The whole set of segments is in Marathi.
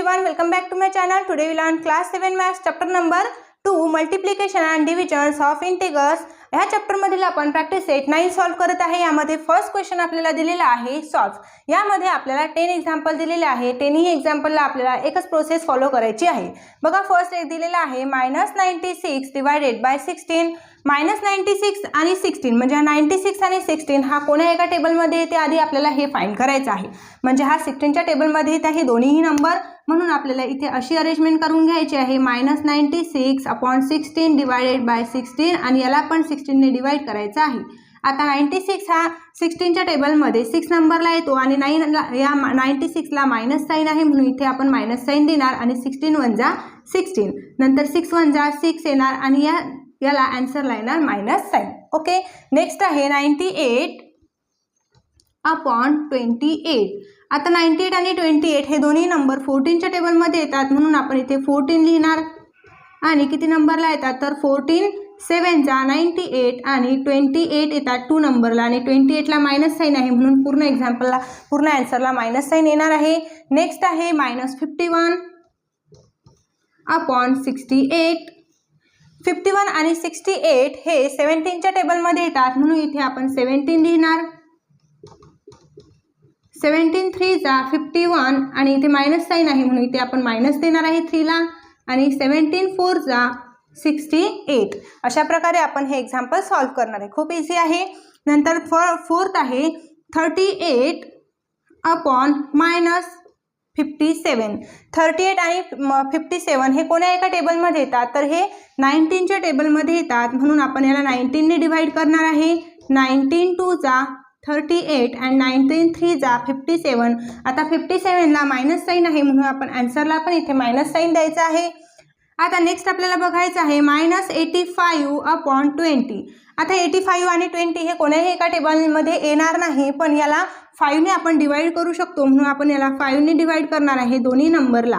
everyone, welcome back to my channel. Today we learn class 7 maths chapter number 2 multiplication and divisions of integers. ह्या चॅप्टर मधील आपण प्रॅक्टिस सेट 9 सॉल्व करत आहे। यामध्ये फर्स्ट क्वेश्चन आपल्याला दिलेला आहे सॉल्व। यामध्ये आपल्याला 10 एग्जांपल दिलेले आहे। 10 ही एग्जांपलला आपल्याला एकच प्रोसेस फॉलो करायची आहे। बघा फर्स्ट एक दिलेला आहे -96 डिवाइडेड बाय 16। -96 आणि 16 म्हणजे 96 आणि 16 हा कोणत्या एका टेबल मध्ये येते आधी आपल्याला हे फाइंड करायचं आहे। म्हणजे हा 16 च्या टेबल मध्ये येत आहे दोन्हीही नंबर, म्हणून आपल्याला इथे अशी अरेंजमेंट करून घ्यायची आहे -96 अपॉन 16 डिवाइडेड बाय 16 आणि याला पण 16 ने डिवाइड करायचा आहे। आता 96 हा 16 च्या टेबल मध्ये 6 नंबरला येतो आणि 9 ला या 96 ला मायनस साइन आहे म्हणून इथे आपण मायनस साइन देणार आणि 16 * 1 = 16 नंतर 6 * 1 = 6 येणार आणि याला आन्सर ला येणार मायनस साइन। ओके, नेक्स्ट आहे 98 अपॉन 28। आता 98 आणि 28 हे दोन्ही नंबर 14 च्या टेबल मध्ये येतात म्हणून आपण इथे 14 लिहिणार आणि किती नंबरला येतात तर 14 7 = 98 आणि 28 येतात 2 नंबरला आणि 28 ला मायनस साइन आहे म्हणून पूर्ण एग्जांपलला पूर्ण आन्सरला मायनस साइन येणार आहे। नेक्स्ट आहे -51 अपॉन 68। 51 आणि 68 हे 17 च्या टेबल मध्ये येतात म्हणून इथे आपण 17 लिहिणार। 17 × 3 = 51 आणि इथे मायनस साइन आहे म्हणून इथे आपण मायनस देणार आहे 3 ला आणि 17 × 4 = 68। अशा प्रकारे आपण हे एग्जांपल सॉल्व करणार आहे। खूप इझी आहे। नंतर फोर्थ आहे 38 अपॉन -57। 38 आणि 57 हे कोणत्या एका टेबल मध्ये येतात तर हे 19 च्या टेबल मध्ये येतात म्हणून आपण याला 19 ने डिवाइड करणार आहे। 19 × 2 = 38 आणि 19 × 3 = 57। आता 57 ला मायनस साइन आहे म्हणून आपण आन्सरला पण इथे मायनस साइन द्यायचा आहे। आता नेक्स्ट आपल्याला बघायचं आहे -85 अपॉन 20। आता 85 आणि 20 हे कोणत्याही एका टेबल मध्ये येणार नाही पण याला 5 ने आपण डिवाइड करू शकतो म्हणून आपण याला 5 ने डिवाइड करणार आहे दोन्ही नंबरला।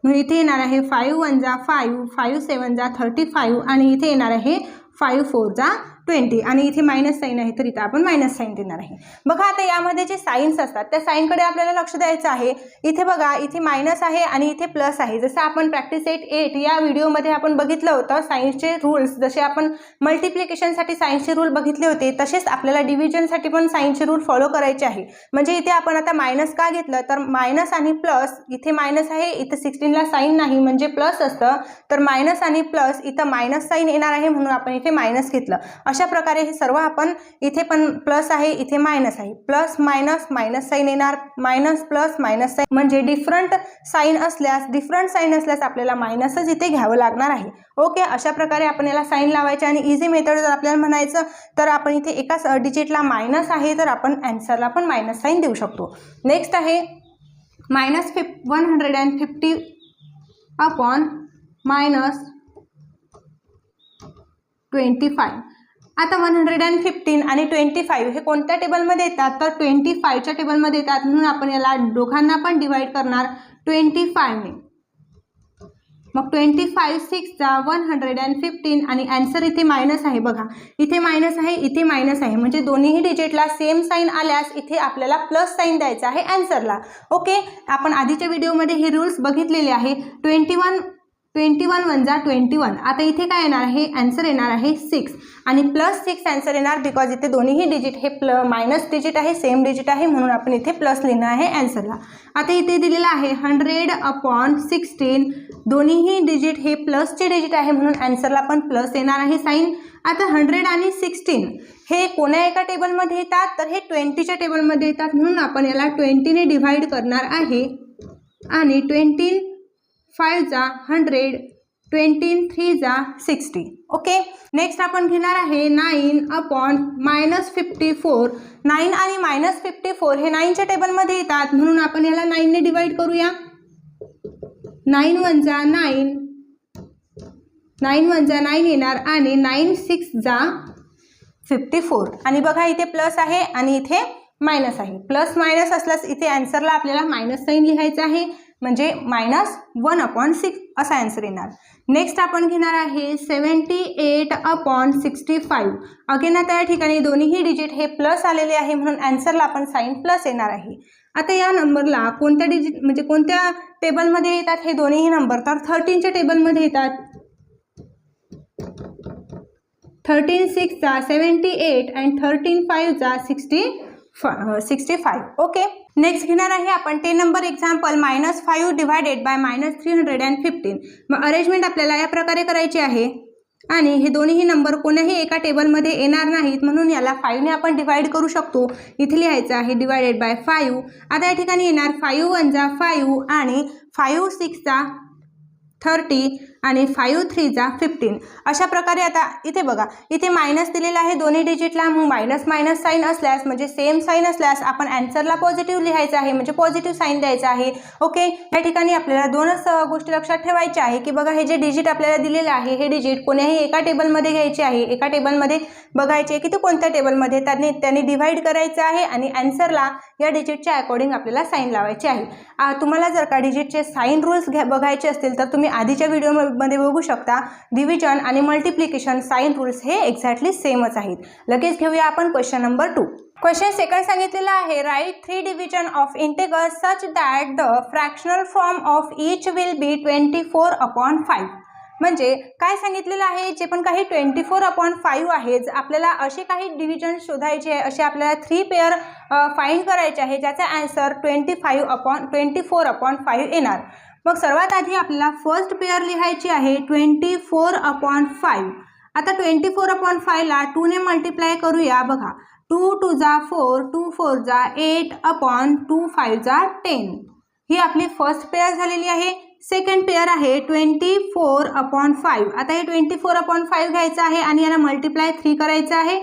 म्हणून इथे येणार आहे 5 * 1 = 5, 5 × 7 = 35 आणि इथे येणार आहे 5 × 4 = 20 आणि इथे मायनस साइन आहे तर इथे आपण मायनस साइन देणार आहे। बघा आता यामध्ये जे साइन्स असतात त्या साइनकडे आपल्याला लक्ष द्यायचं आहे। इथे बघा इथे मायनस आहे आणि इथे प्लस आहे। जसं आपण प्रॅक्टिस सेट 8 या व्हिडिओमध्ये आपण बघितलं होतं सायन्सचे रूल्स, जसे आपण मल्टिप्लिकेशनसाठी सायन्सचे रूल बघितले होते तसेच आपल्याला डिव्हिजनसाठी पण सायन्सचे रूल फॉलो करायचे आहे। म्हणजे इथे आपण आता मायनस का घेतलं तर मायनस आणि प्लस, इथे मायनस आहे इथे 16 ला साइन नाही म्हणजे प्लस असतं तर मायनस आणि प्लस इथं मायनस साइन येणार आहे म्हणून आपण इथे मायनस घेतलं। अशा प्रकारे हे सर्व आपण इथे पण प्लस आहे इथे मायनस आहे, प्लस मायनस मायनस साइन येणार, मायनस प्लस मायनस साइन म्हणजे डिफरंट साइन असल्यास आपल्याला मायनसच इथे घ्यावं लागणार आहे। ओके, अशा प्रकारे आपण याला साइन लावायचे आणि इझी मेथड जर आपल्याला म्हणायचं तर आपण इथे एकाच डिजिटला मायनस आहे तर आपण आन्सरला पण मायनस साइन देऊ शकतो। नेक्स्ट आहे -150 अपॉन -25। आता 115 आणि 25 हे कोणत्या टेबलमध्ये येतात तर 25 च्या टेबलमध्ये येतात म्हणून आपण याला दोघांना पण डिवाइड करणार 25 ने। मग 25 × 6 = 115 आणि आन्सर इथे मायनस आहे। बघा इथे मायनस आहे इथे मायनस आहे म्हणजे दोन्हीही डिजिटला सेम साइन आल्यास इथे आपल्याला प्लस साइन द्यायचा आहे आन्सरला। ओके, आपण आधीच्या व्हिडिओमध्ये हे रूल्स बघितलेले आहे। 21 × 1 = 21। आता इथे काय येणार आहे आन्सर येणार आहे 6 आणि +6 आन्सर येणार बिकॉज इथे दोन्हीही डिजिट हे मायनस डिजिट आहे, सेम डिजिट आहे म्हणून आपण इथे प्लस लिहिणार आहे आन्सरला। आता इथे दिलेलं आहे 100 अपॉन 16। दोन्हीही डिजिट हे प्लसचे डिजिट आहे म्हणून आन्सरला पण प्लस येणार आहे साइन। आता 100 आणि 16 हे कोण्या एका टेबलमध्ये येतात तर हे 20 च्या टेबलमध्ये येतात म्हणून आपण याला 20 ने डिवाइड करणार आहे आणि 20 × 5 = 100, 20 × 3 = 60। ओके, नेक्स्ट आपण घेणार आहे 9 अपॉन -54। 9 आणि -54 हे 9 च्या टेबलमध्ये येतात म्हणून आपण याला 9 ने डिवाइड करूया। 9 × 1 = 9, 9 × 1 = 9 येणार आणि 9 × 6 = 54 आणि बघा इथे प्लस आहे आणि इथे मायनस आहे। प्लस मायनस असल्यास इथे आन्सरला आपल्याला मायनस साइन लिहायचं आहे म्हणजे -1/6 असा आन्सर येणार। नेक्स्ट आपण घेणार आहे 78 अपॉन 65। अगेन आता या ठिकाणी दोन्हीही डिजिट हे प्लस आलेले आहे म्हणून आन्सरला आपण साइन प्लस येणार आहे। आता या नंबरला कोणत्या डिजिट म्हणजे कोणत्या टेबलमध्ये येतात हे दोन्हीही नंबर, तर 13च्या टेबलमध्ये येतात. 13 6 चा 78 आणि 13 5 चा 65. ओके. नेक्स्ट घेणार आहे आपण 10 नंबर एक्झाम्पल -5 डिवायडेड बाय -315. मग अरेंजमेंट आपल्याला या प्रकारे करायची आहे आणि हे दोन्हीही नंबर कोणाही एका टेबलमध्ये येणार नाहीत, म्हणून याला 5ने आपण डिवाइड करू शकतो. इथे लिहायचं आहे डिवायडेड बाय 5. आता या ठिकाणी येणार 5 1 जा 5 आणि 5 6 चा 30 आणि 5 3 जा 15. अशा प्रकारे आता इथे बघा, इथे मायनस दिलेला आहे दोन्ही डिजिटला. मग मायनस मायनस साईन असल्यास म्हणजे सेम साईन असल्यास आपण आन्सरला पॉझिटिव्ह लिहायचं आहे, म्हणजे पॉझिटिव्ह साईन द्यायचं आहे. ओके. या ठिकाणी आपल्याला दोनच गोष्टी लक्षात ठेवायच्या आहे की बघा, हे जे डिजिट आपल्याला दिलेलं आहे हे डिजिट कोण्याही एका टेबलमध्ये घ्यायचे आहे. एका टेबलमध्ये बघायचे की ते कोणत्या टेबलमध्ये त्यांनी डिवाइड करायचं आहे आणि आन्सरला या डिजिटच्या अकॉर्डिंग आपल्याला साईन लावायची आहे. तुम्हाला जर का डिजिटचे साईन रूल्स बघायचे असतील तर तुम्ही आधीच्या व्हिडिओमध्ये बघू शकता. डिव्हिजन आणि मल्टिप्लिकेशन साईन रूल्स हे एक्झॅक्टली सेमच आहेत. लगेच घेऊया आपण क्वेश्चन नंबर 2. क्वेश्चन सेकंड सांगितलेला आहे right 3 division of integers such that the fractional form of each will be 24/5. म्हणजे काय सांगितलेलं आहे, जे पण काही 24/5 आहे, आपल्याला असे काही डिव्हिजन शोधायचे आहे, असे आपल्याला 3 पेअर फाइंड करायचे आहे ज्याचा आन्सर 24/5 येणार. मग सर्वात आधी आपल्याला फर्स्ट पेअर लिहायची आहे 24/5. आता 24/5 ला 2 ने मल्टिप्लाय करूया. बघा, 2 2 जा 4, 2 4 जा 8/2 5 जा 10. ही आपली फर्स्ट पेअर झालेली आहे. सेकंड पेअर आहे 24/5. आता हे 24/5 घ्यायचं आहे आणि याला मल्टिप्लाय 3 करायचं आहे.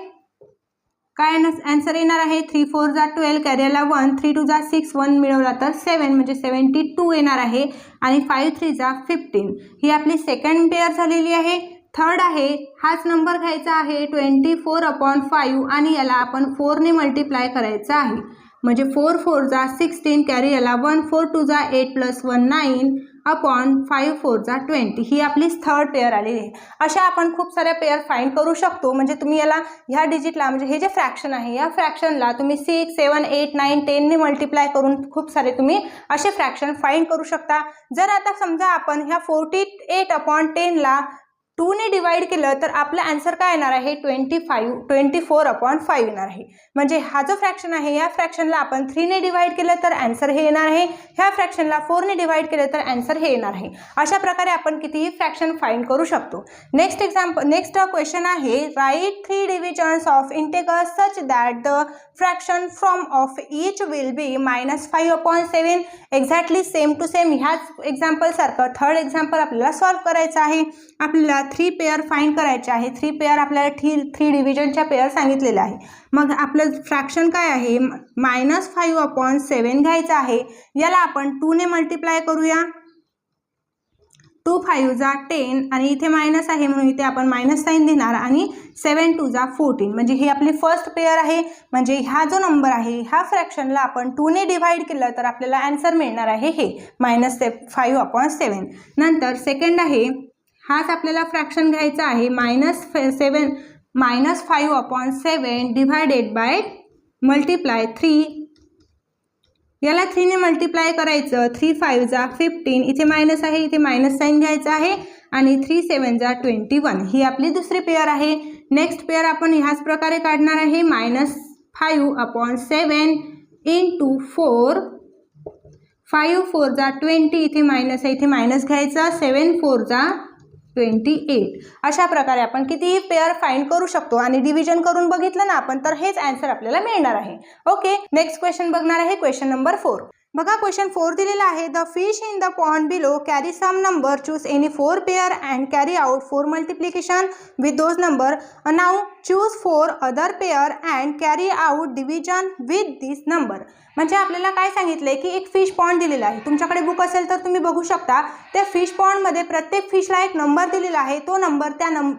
काय आन्सर येणार आहे 3 4 जा 12, कॅरियरला 1, 3 2 जा 6, 1 मिळवला तर 7 म्हणजे 72 येणार आहे आणि 5 3 जा 15. ही आपली सेकंड पेअर झालेली आहे. थर्ड आहे हाच नंबर घ्यायचा आहे 24/5 आणि याला आपण 4 ने मल्टिप्लाय करायचं आहे. म्हणजे 4 4 जा 16, कॅरी याला 1, 4 2 जा 8 + 1 9/5 4 जा 20. ही आपली थर्ड पेअर आलेली आहे. अशा आपण खूप साऱ्या पेअर फाइंड करू शकतो. म्हणजे तुम्ही याला ह्या डिजिटला म्हणजे हे जे फ्रॅक्शन आहे या फ्रॅक्शनला तुम्ही 6 7 8 9 10 ने मल्टिप्लाय करून खूप सारे तुम्ही असे फ्रॅक्शन फाइंड करू शकता. जर आता समजा आपण ह्या 48/10 ला 2 ने डिवाइड केलं तर आपलं आन्सर काय येणार आहे 24/5 येणार आहे. म्हणजे हा जो फ्रॅक्शन आहे या फ्रॅक्शनला आपण 3 ने डिवाइड केलं तर आन्सर हे येणार आहे. ह्या फ्रॅक्शनला 4 ने डिवाइड केलं तर आन्सर हे येणार आहे. अशा प्रकारे आपण कितीही फ्रॅक्शन फाइंड करू शकतो. नेक्स्ट क्वेश्चन आहे right 3 divisions of integers such that the fraction from of each will be -5/7. Exactly same to same ह्याच एक्झाम्पल सारखं थर्ड एक्झाम्पल आपल्याला सॉल्व्ह करायचं आहे. आपल्याला 3 पेअर फाइंड करायचे आहे. 3 पेअर आपल्याला 3 डिव्हिजनच्या पेअर सांगितलेल्या आहे. मग आपलं फ्रॅक्शन काय आहे -5/7 घ्यायचं आहे. याला आपण 2 ने मल्टिप्लाय करूया. 2 5 जा 10 आणि इथे मायनस आहे म्हणून इथे आपण मायनस साईन देणार आणि 7 2 जा 14. म्हणजे ही आपली फर्स्ट पेअर आहे. म्हणजे हा जो नंबर आहे ह्या फ्रॅक्शनला आपण 2 ने डिवाइड केलं तर आपल्याला आन्सर मिळणार आहे हे -5/7. नंतर सेकंड आहे हाच आपल्याला फ्रॅक्शन घ्यायचा आहे -5/7 डिवायडेड बाय मल्टिप्लाय 3. याला 3 ने मल्टिप्लाय करायचं. 3 5 जा 15, इथे मायनस आहे इथे मायनस साईन घ्यायचा आहे आणि 3 7 जा 21. ही आपली दुसरी पेअर आहे. नेक्स्ट पेअर आपण ह्याच प्रकारे काढणार आहे -5/7 इंटू 4. 5 4 जा 20, इथे मायनस आहे इथे मायनस घ्यायचा. 7 4 जा 28. अशा प्रकारे आपण कितीही पेअर फाइंड करू शकतो आणि डिव्हिजन करून बघितलं ना आपण तर हेच आन्सर आपल्याला मिळणार आहे. ओके. नेक्स्ट क्वेश्चन बघणार आहे क्वेश्चन नंबर 4. बघा क्वेश्चन 4 दिलेला आहे the fish in the pond below carry some number, choose any 4 pair and carry out 4 multiplication with those number. Now choose 4 other pair and carry out division with this number. म्हणजे आपल्याला काय सांगितलंय की एक फिश पॉन्ड दिलेला आहे. तुमच्याकडे बुक असेल तर तुम्ही बघू शकता. त्या फिश पॉन्डमध्ये प्रत्येक फिशला एक नंबर दिलेला आहे. तो नंबर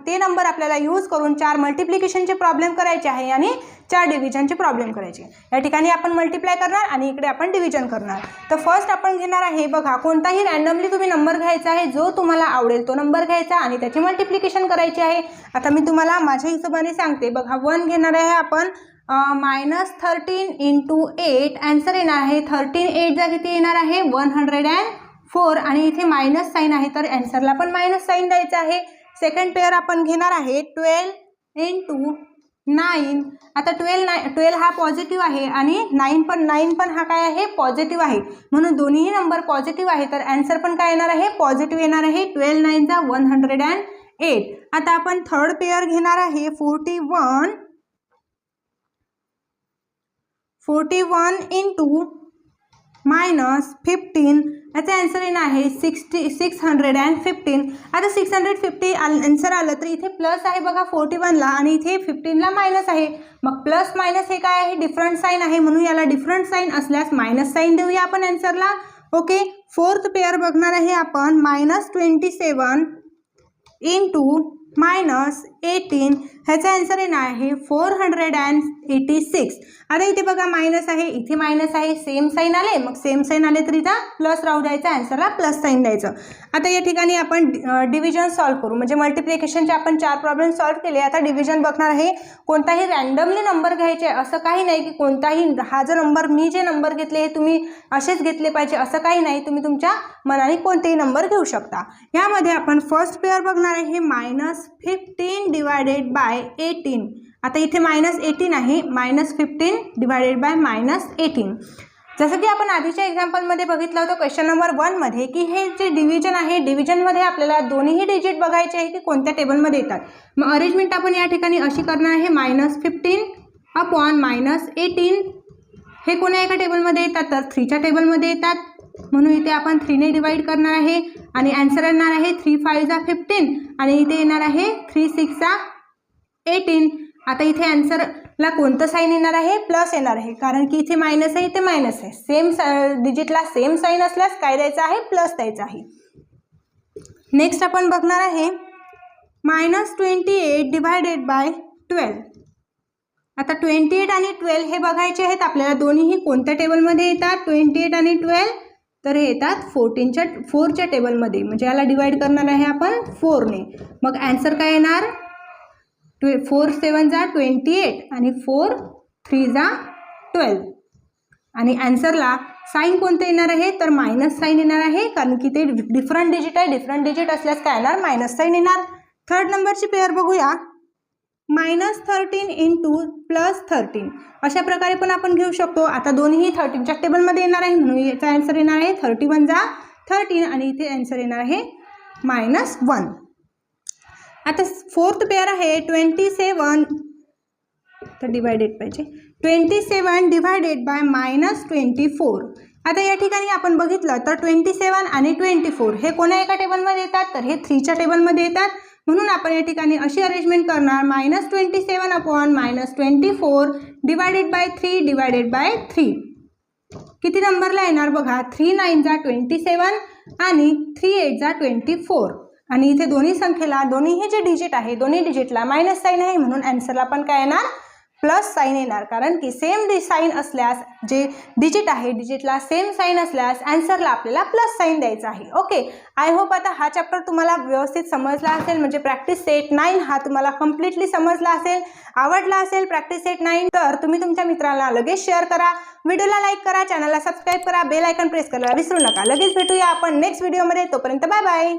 ते नंबर आपल्याला यूज करून 4 मल्टिप्लिकेशनचे प्रॉब्लेम करायचे आहे आणि 4 डिव्हिजनचे प्रॉब्लेम करायचे. या ठिकाणी आपण मल्टिप्लाय करणार आणि इकडे आपण डिव्हिजन करणार. तर फर्स्ट आपण घेणार आहे बघा कोणताही रँडमली तुम्ही नंबर घ्यायचा आहे. जो तुम्हाला आवडेल तो नंबर घ्यायचा आणि त्याची मल्टिप्लिकेशन करायची आहे. आता मी तुम्हाला माझ्या हिशोबाने सांगते. बघा 1 घेणार आहे आपण -13 इंटू 8 आन्सर येणार आहे 13 8 जा किती येणार आहे 104 आणि इथे मायनस साईन आहे तर आन्सरला पण मायनस साईन द्यायचं आहे. सेकंड पेअर आपण घेणार आहे 12 इंटू 9. आता 12 हा पॉझिटिव्ह आहे आणि 9 पण हा काय आहे पॉझिटिव्ह आहे म्हणून दोन्ही नंबर पॉझिटिव्ह आहे तर आन्सर पण काय येणार आहे पॉझिटिव्ह येणार आहे. 12 9 जा 108. आता आपण थर्ड पेअर घेणार आहे 41 इंटू -15 याचा आन्सर येणार आहे 615. आता 650 आन्सर आलं तर इथे प्लस आहे बघा 41ला आणि इथे 15ला मायनस आहे. मग प्लस मायनस हे काय आहे डिफरंट साईन आहे म्हणून याला डिफरंट साईन असल्यास मायनस साईन देऊया आपण आन्सरला. ओके. फोर्थ पेअर बघणार आहे आपण -27 इंटू -18 ह्याचा आन्सर येणार आहे 486. आता इथे बघा मायनस आहे इथे मायनस आहे सेम साईन आले मग सेम साईन आले तरी इथं प्लस राहू द्यायचं आन्सरला प्लस साईन द्यायचं. आता या ठिकाणी आपण डिव्हिजन सॉल्व करू म्हणजे मल्टिप्लिकेशनचे आपण 4 प्रॉब्लेम सॉल्व केले. आता डिव्हिजन बघणार आहे कोणताही रँडमली नंबर घ्यायचे असं काही नाही की कोणताही हा जो नंबर मी जे नंबर घेतले हे तुम्ही असेच घेतले पाहिजे असं काही नाही. तुम्ही तुमच्या मनाने कोणतेही नंबर घेऊ शकता. यामध्ये आपण फर्स्ट पेअर बघणार आहे -15 डिवायडेड बाय 18. आता इथे -18 आहे -15 डिवायडेड बाय -18. जसं की आपण आधीच्या एक्झाम्पलमध्ये बघितलं होतं क्वेश्चन नंबर 1 मध्ये की हे जे डिव्हिजन आहे डिव्हिजनमध्ये आपल्याला दोन्हीही डिजिट बघायचे आहे की कोणत्या टेबलमध्ये येतात. मग अरेंजमेंट आपण या ठिकाणी अशी करणार आहे -15 अपॉन -18 हे कोण्या एका टेबलमध्ये येतात तर 3च्या टेबलमध्ये येतात म्हणून इथे आपण 3ने डिवाइड करणार आहे आणि आन्सर येणार आहे 3 5 जा 15 आणि इथे येणार आहे 3 6 जा 18. आता इथे आन्सरला कोणतं साईन येणार आहे प्लस येणार आहे कारण की इथे मायनस आहे इथे मायनस आहे. सेम डिजिटला सेम साईन असल्यास काय द्यायचं आहे प्लस द्यायचं आहे. नेक्स्ट आपण बघणार आहे -28 डिवायडेड बाय 12. आता 28 आणि 12 हे बघायचे आहेत आपल्याला दोन्हीही कोणत्या टेबलमध्ये येतात 28 आणि 12 तर हे येतात 4च्या टेबलमध्ये म्हणजे याला डिवाइड करणार आहे आपण 4ने. मग आन्सर काय येणार 4 7 जा 28 आणि 4 3 जा 12 आणि आन्सरला साईन कोणतं येणार आहे तर मायनस साईन येणार आहे कारण की ते डिफरंट डिजिट आहे. डिफरंट डिजिट असल्यास काय येणार मायनस साईन येणार. थर्ड नंबरची पेअर बघूया -13 इंटू +13 अशा प्रकारे पण आपण घेऊ शकतो. आता दोन्ही 13च्या टेबलमध्ये येणार आहे म्हणून याचा आन्सर येणार आहे 31 जा 13 आणि इथे आन्सर येणार आहे -1. आता फोर्थ पेअर आहे 27 तर डिवायडेड पाहिजे 27 डिवायडेड बाय -24. आता या ठिकाणी आपण बघितलं तर 27 आणि 24 हे कोण्या एका टेबलमध्ये येतात तर हे 3च्या टेबलमध्ये येतात म्हणून आपण या ठिकाणी अशी अरेंजमेंट करणार -27 upon -24 divided by 3 divided by 3. किती नंबरला येणार बघा 3 9 जा 27 आणि 3 8 जा 24 आणि इथे दोन्ही संख्येला दोन्ही जे डिजिट आहे दोन्ही डिजिटला मायनस साईन आहे म्हणून आन्सरला पण काय येणार प्लस साईन येणार कारण की सेम साईन असल्यास जे डिजिट आहे डिजिटला सेम साईन असल्यास आन्सरला आपल्याला प्लस साईन द्यायचं आहे. ओके. आय होप आता हा चॅप्टर तुम्हाला व्यवस्थित समजला असेल म्हणजे प्रॅक्टिस सेट 9 हा तुम्हाला कम्प्लिटली समजला असेल आवडला असेल प्रॅक्टिस सेट 9 तर तुम्ही तुमच्या मित्रांना लगेच शेअर करा व्हिडिओला लाईक करा चॅनलला सबस्क्राईब करा बेल आयकॉन प्रेस करायला विसरू नका. लगेच भेटूया आपण नेक्स्ट व्हिडिओमध्ये तोपर्यंत बाय बाय.